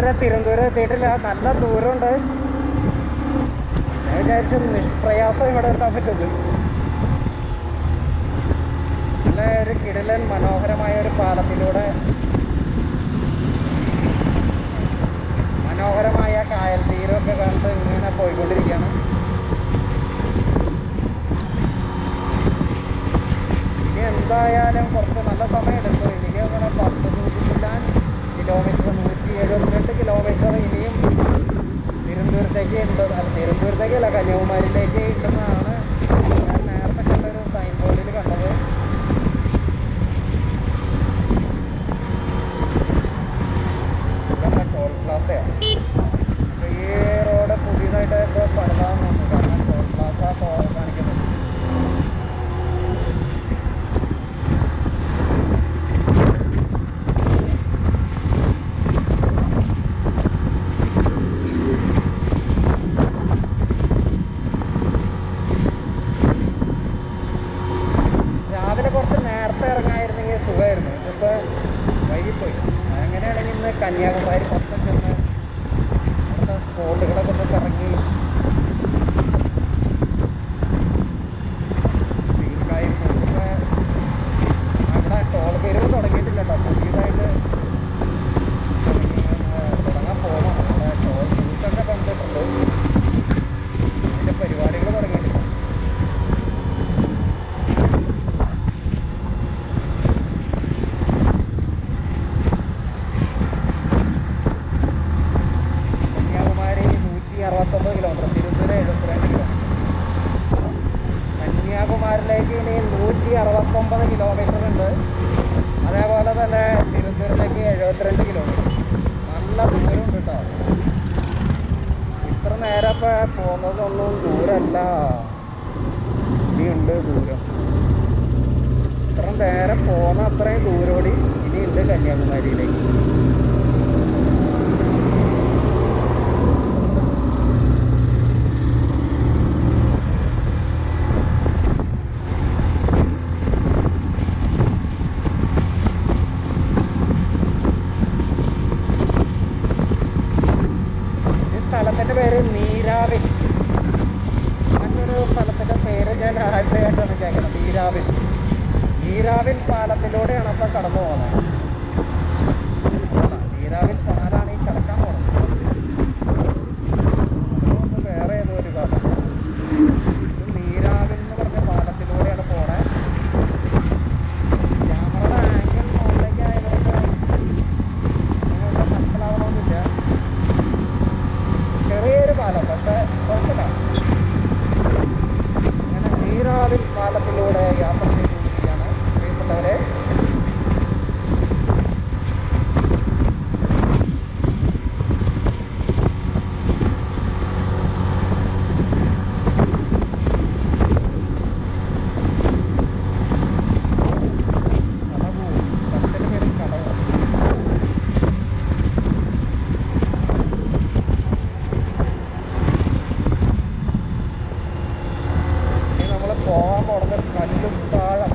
ഇതുവരെ തിരുവനന്തപുരം എത്തിയിട്ടില്ല. നല്ല ദൂരമുണ്ട്. ഞാൻ വിചാരിച്ചു നിഷ്പ്രയാസം ഇവിടെ എത്താൻ പറ്റുന്നത്. നല്ല ഒരു കിടിലൻ മനോഹരമായ ഒരു പാലത്തിലൂടെ മനോഹരമായ കായൽ തീരമൊക്കെ കണ്ട് ഇങ്ങനെ പോയിക്കൊണ്ടിരിക്കുകയാണ്. ഇനി എന്തായാലും കുറച്ച് നല്ല സമയം എടുക്കും. എനിക്ക് അങ്ങനെ 172 കിലോമീറ്റർ ഇനിയും തിരുവനന്തപുരത്തേക്ക് ഉണ്ട്. തിരുവനന്തപുരത്തേക്കല്ല, കന്യാകുമാരിയിലേക്ക് ഉണ്ടെന്നാണ് ഞാൻ നേരത്തെ കണ്ടൊരു സൈൻ ബോർഡിൽ കണ്ടത്. ടോൾ പ്ലാസയാണ്. അപ്പോൾ ഈ റോഡ് പുതിയതായിട്ട് ഇപ്പോൾ പണിതാന്ന് തോന്നുന്നു. കാരണം ടോൾ പ്ലാസ കാണിക്കുന്നത്. രാവിലെ കുറച്ച് നേരത്തെ ഇറങ്ങായിരുന്നെങ്കിൽ സുഖമായിരുന്നു. ഇതിപ്പോൾ വൈകിപ്പോയി. അങ്ങനെയാണെങ്കിൽ ഇന്ന് കന്യാകുമാരി മൊത്തം ചെന്ന് അവിടുത്തെ സ്പോട്ടുകളൊക്കെ ഒന്ന് കറങ്ങി ഫീൽഡായി പോകുമ്പോൾ അവിടെ ടോൾ പിരിവ് തുടങ്ങിയിട്ടില്ല കേട്ടോ. പുതിയതായിട്ട് തുടങ്ങാൻ പോകണം. അവിടെ ടോൾ ബൂത്തൊക്കെ കണ്ടിട്ടുണ്ട്. അതിൻ്റെ പരിപാടികൾ തുടങ്ങിയിട്ടില്ല. Kilometre, Thiruvananthapuram 72 kilometre. കന്യാകുമാരിയിലേക്ക് ഇനി 169 കിലോമീറ്റർ ഉണ്ട്. അതേപോലെ തന്നെ തിരുവനന്തപുരത്തേക്ക് 72 കിലോമീറ്റർ. നല്ല ദൂരമുണ്ട് കേട്ടോ. ഇത്ര നേരം ഇപ്പോൾ പോകുന്നതൊന്നും ദൂരമല്ല, ഇനിയുണ്ട് ദൂരം. ഇത്ര നേരം പോകുന്ന അത്രയും ദൂരോടി ഇനിയുണ്ട് കന്യാകുമാരിയിലേക്ക്. സ്ഥലത്തിൻ്റെ പേര് നീരാവിൽ. അങ്ങനൊരു സ്ഥലത്തിൻ്റെ പേര് ഞാൻ ആദ്യമായിട്ടാണ് കേൾക്കുന്നത്. നീരാവിൽ പാലത്തിലൂടെയാണ് അപ്പോൾ കടന്നു പോകുന്നത്. നീരാവിൽ പാലാണ് ഈ കിടക്കാൻ പോകുന്നത്. അതൊന്ന് വേറെ ഏതോ ഒരു പാലം. നീരാവിൽ എന്ന് പറഞ്ഞ പാലത്തിലൂടെയാണ് പോണേ. ക്യാമറയുടെ ആംഗിൾ മുകളിലേക്ക് ആയതുകൊണ്ട് നിങ്ങൾക്ക് മനസ്സിലാവണമെന്നില്ല. ചെറിയൊരു പാലം, പക്ഷേ കുഴപ്പമില്ല. അങ്ങനെ നീരാവിൽ പാലത്തിലൂടെ യാത്ര ചെയ്തുകൊണ്ടിരിക്കുകയാണ് പ്രിയപ്പെട്ടവരെ. പോകാൻ തുടങ്ങി കല്ലും താഴം